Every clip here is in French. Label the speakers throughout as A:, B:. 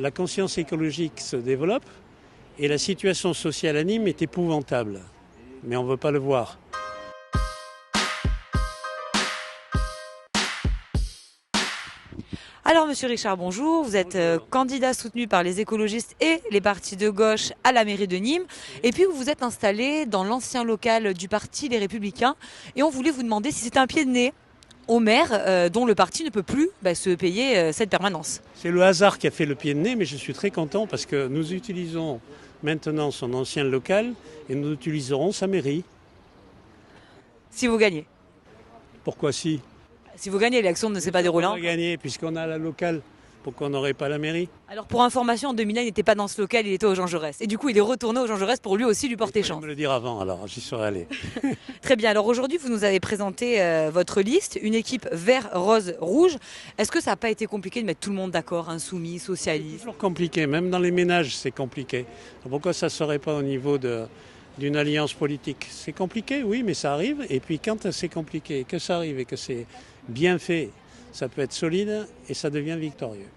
A: la conscience écologique se développe et la situation sociale à Nîmes est épouvantable. Mais on ne veut pas le voir.
B: Alors Monsieur Richard, bonjour. Vous êtes candidat soutenu par les écologistes et les partis de gauche à la mairie de Nîmes. Et puis vous vous êtes installé dans l'ancien local du parti Les Républicains. Et on voulait vous demander si c'était un pied de nez au maire dont le parti ne peut plus se payer cette permanence.
A: C'est le hasard qui a fait le pied de nez, mais je suis très content parce que nous utilisons maintenant son ancien local et nous utiliserons sa mairie.
B: Si vous gagnez.
A: Pourquoi si ?
B: Si vous gagnez, l'élection ne s'est pas déroulée.
A: On va gagner puisqu'on a la locale. Pourquoi on n'aurait pas la mairie ?
B: Alors pour information, en 2001, il n'était pas dans ce local, il était au Jean Jaurès. Et du coup, il est retourné au Jean Jaurès pour lui aussi lui porter chance.
A: Je vais me le dire avant, alors j'y serais allé.
B: Très bien. Alors aujourd'hui, vous nous avez présenté votre liste, une équipe vert, rose, rouge. Est-ce que ça n'a pas été compliqué de mettre tout le monde d'accord, insoumis,
A: C'est
B: socialistes ?
A: toujours compliqué, même dans les ménages, c'est compliqué. Pourquoi ça ne serait pas au niveau d'une alliance politique ? C'est compliqué, oui, mais ça arrive. Et puis quand c'est compliqué, que ça arrive et que c'est bien fait, ça peut être solide et ça devient victorieux.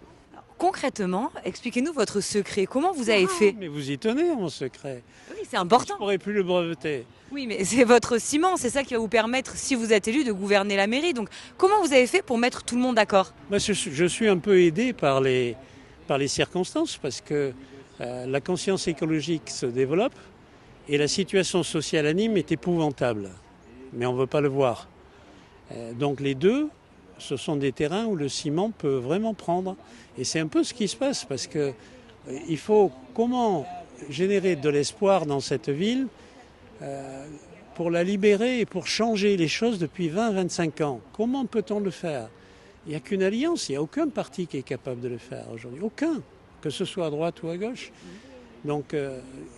B: Concrètement, expliquez-nous votre secret. Comment vous avez fait ?
A: Mais vous y tenez, mon secret.
B: Oui, c'est important.
A: Je ne pourrais plus le breveter.
B: Oui, mais c'est votre ciment, c'est ça qui va vous permettre, si vous êtes élu, de gouverner la mairie. Donc comment vous avez fait pour mettre tout le monde d'accord ?
A: Je suis un peu aidé par les circonstances parce que la conscience écologique se développe et la situation sociale à Nîmes est épouvantable. Mais on ne veut pas le voir. Donc les deux, ce sont des terrains où le ciment peut vraiment prendre. Et c'est un peu ce qui se passe parce que il faut comment générer de l'espoir dans cette ville pour la libérer et pour changer les choses depuis 20-25 ans. Comment peut-on le faire ? Il n'y a qu'une alliance, il n'y a aucun parti qui est capable de le faire aujourd'hui. Aucun, que ce soit à droite ou à gauche. Donc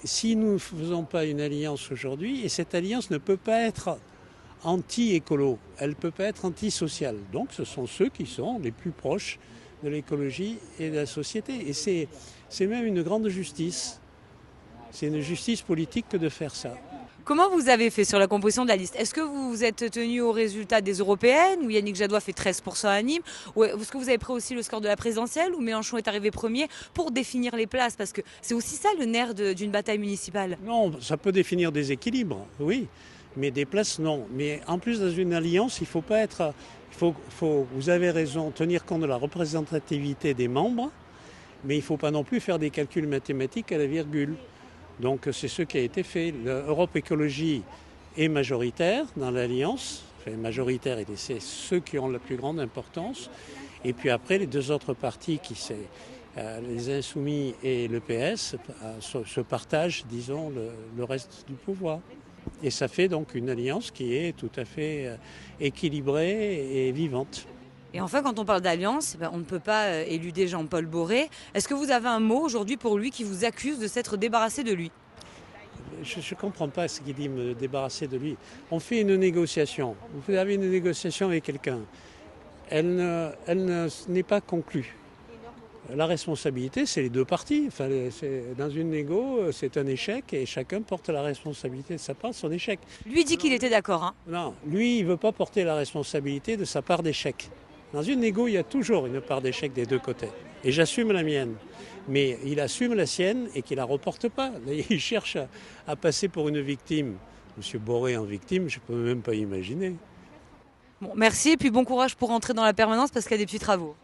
A: si nous ne faisons pas une alliance aujourd'hui, et cette alliance ne peut pas être anti-écolo, elle ne peut pas être anti-sociale. Donc ce sont ceux qui sont les plus proches de l'écologie et de la société. Et c'est même une grande justice. C'est une justice politique que de faire ça.
B: Comment vous avez fait sur la composition de la liste ? Est-ce que vous vous êtes tenu au résultat des européennes, où Yannick Jadot fait 13% à Nîmes ? Ou est-ce que vous avez pris aussi le score de la présidentielle, où Mélenchon est arrivé premier, pour définir les places ? Parce que c'est aussi ça le nerf d'une bataille municipale.
A: Non, ça peut définir des équilibres, oui. Mais des places, non. Mais en plus, dans une alliance, il faut pas être... vous avez raison, tenir compte de la représentativité des membres, mais il ne faut pas non plus faire des calculs mathématiques à la virgule. Donc c'est ce qui a été fait. L'Europe Écologie est majoritaire dans l'alliance, enfin majoritaire, et c'est ceux qui ont la plus grande importance. Et puis après, les deux autres partis, les Insoumis et le PS, se partagent, disons, le reste du pouvoir. Et ça fait donc une alliance qui est tout à fait équilibrée et vivante.
B: Et enfin, quand on parle d'alliance, on ne peut pas éluder Jean-Paul Boré. Est-ce que vous avez un mot aujourd'hui pour lui qui vous accuse de s'être débarrassé de lui ?
A: Je ne comprends pas ce qu'il dit, me débarrasser de lui. On fait une négociation. Vous avez une négociation avec quelqu'un. Elle n'est pas conclue. La responsabilité, c'est les deux parties. Enfin, dans une négo, c'est un échec et chacun porte la responsabilité de sa part de son échec.
B: Lui dit qu'il était d'accord. Hein.
A: Non, lui, il ne veut pas porter la responsabilité de sa part d'échec. Dans une négo, il y a toujours une part d'échec des deux côtés. Et j'assume la mienne. Mais il assume la sienne et qu'il ne la reporte pas. Il cherche à passer pour une victime. Monsieur Boré en victime, je ne peux même pas imaginer.
B: Bon, merci et puis bon courage pour rentrer dans la permanence parce qu'il y a des petits travaux.